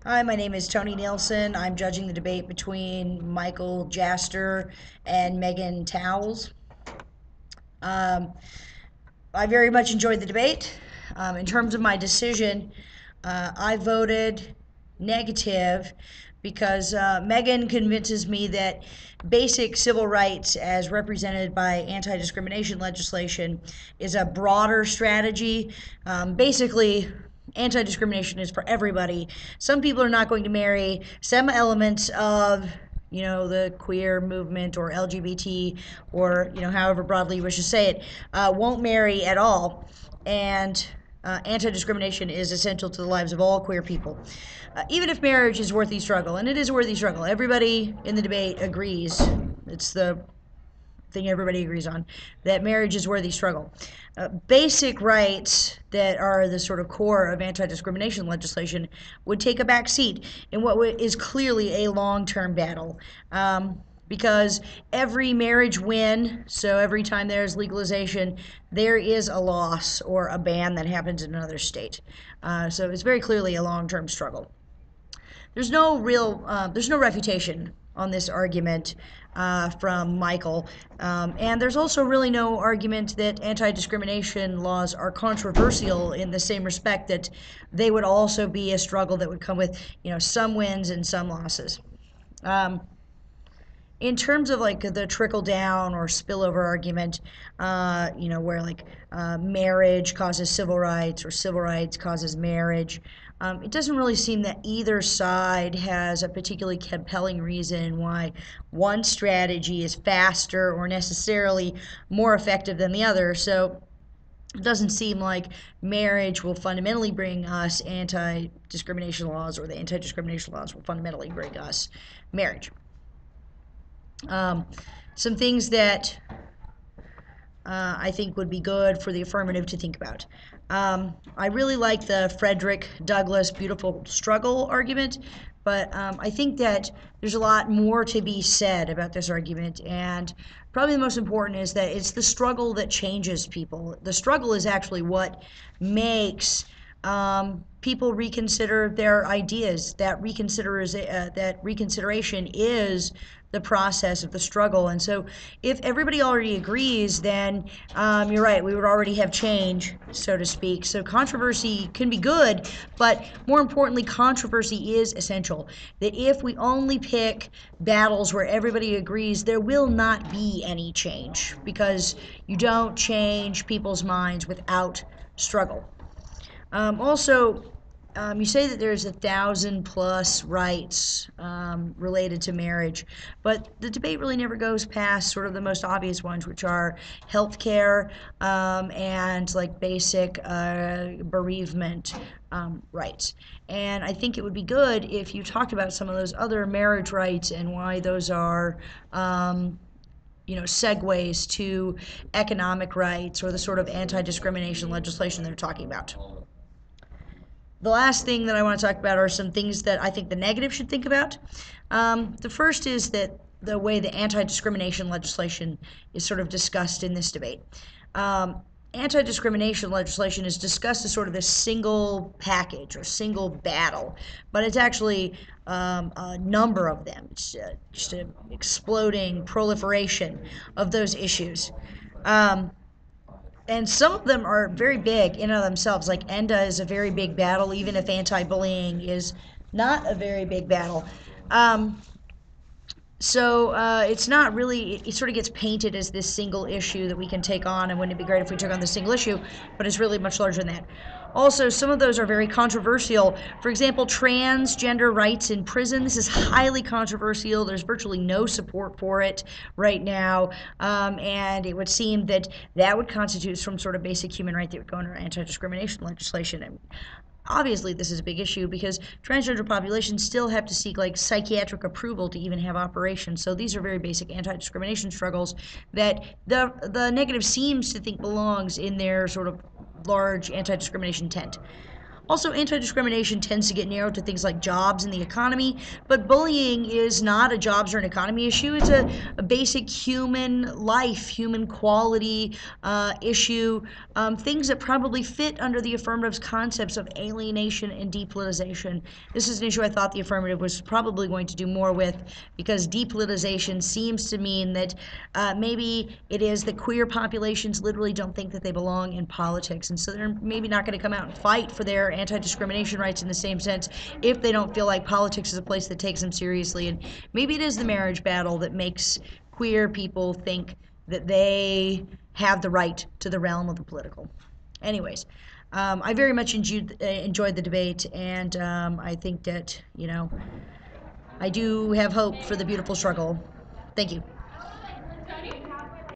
Hi, my name is Tony Nielsen. I'm judging the debate between Michael Jaster and Megan Towles. Um, I very much enjoyed the debate. In terms of my decision, I voted negative because Megan convinces me that basic civil rights, as represented by anti-discrimination legislation, is a broader strategy. Basically, anti-discrimination is for everybody. Some people are not going to marry. Some elements of the queer movement or LGBT or, however broadly you wish to say it, won't marry at all. And anti-discrimination is essential to the lives of all queer people. Even if marriage is worth the struggle, and it is a worthy struggle, everybody in the debate agrees. It's the thing everybody agrees on, that marriage is worthy struggle. Basic rights that are the sort of core of anti-discrimination legislation would take a back seat in what is clearly a long-term battle. Because every marriage win, so every time there's legalization, there is a loss or a ban that happens in another state. So it's very clearly a long-term struggle. There's no refutation on this argument from Michael. And there's also really no argument that anti-discrimination laws are controversial in the same respect that they would also be a struggle that would come with, some wins and some losses. In terms of like the trickle down or spillover argument, where marriage causes civil rights or civil rights causes marriage, it doesn't really seem that either side has a particularly compelling reason why one strategy is faster or necessarily more effective than the other. So it doesn't seem like marriage will fundamentally bring us anti-discrimination laws, or the anti-discrimination laws will fundamentally bring us marriage. Some things that I think would be good for the affirmative to think about. I really like the Frederick Douglass beautiful struggle argument, but I think that there's a lot more to be said about this argument, and probably the most important is that it's the struggle that changes people. The struggle is actually what makes people reconsider their ideas. That reconsideration is the process of the struggle. And so if everybody already agrees, then you're right, we would already have change, so to speak. So controversy can be good, but more importantly, controversy is essential. That if we only pick battles where everybody agrees, there will not be any change, because you don't change people's minds without struggle. You say that there's 1,000+ rights related to marriage, but the debate really never goes past sort of the most obvious ones, which are healthcare and like basic bereavement rights. And I think it would be good if you talked about some of those other marriage rights and why those are segues to economic rights or the sort of anti-discrimination legislation they're talking about. The last thing that I want to talk about are some things that I think the negative should think about. The first is that the way the anti-discrimination legislation is sort of discussed in this debate. Anti-discrimination legislation is discussed as sort of a single package or single battle, but it's actually a number of them. It's just an exploding proliferation of those issues. And some of them are very big in and of themselves. Like ENDA is a very big battle, even if anti-bullying is not a very big battle. It's not really, it sort of gets painted as this single issue that we can take on, and wouldn't it be great if we took on this single issue, but it's really much larger than that. Also, some of those are very controversial. For example, transgender rights in prison. This is highly controversial. There's virtually no support for it right now, and it would seem that that would constitute some sort of basic human right that would go under anti-discrimination legislation. And obviously, this is a big issue because transgender populations still have to seek like psychiatric approval to even have operations. So these are very basic anti-discrimination struggles that the negative seems to think belongs in their sort of large anti-discrimination tent. Also, anti-discrimination tends to get narrowed to things like jobs and the economy, but bullying is not a jobs or an economy issue. It's a basic human life, human quality issue, things that probably fit under the affirmative's concepts of alienation and depolitization. This is an issue I thought the affirmative was probably going to do more with, because depolitization seems to mean that maybe it is that queer populations literally don't think that they belong in politics, and so they're maybe not going to come out and fight for their anti-discrimination rights in the same sense if they don't feel like politics is a place that takes them seriously. And maybe it is the marriage battle that makes queer people think that they have the right to the realm of the political. Anyways, I very much enjoyed the debate, and I think that, I do have hope for the beautiful struggle. Thank you.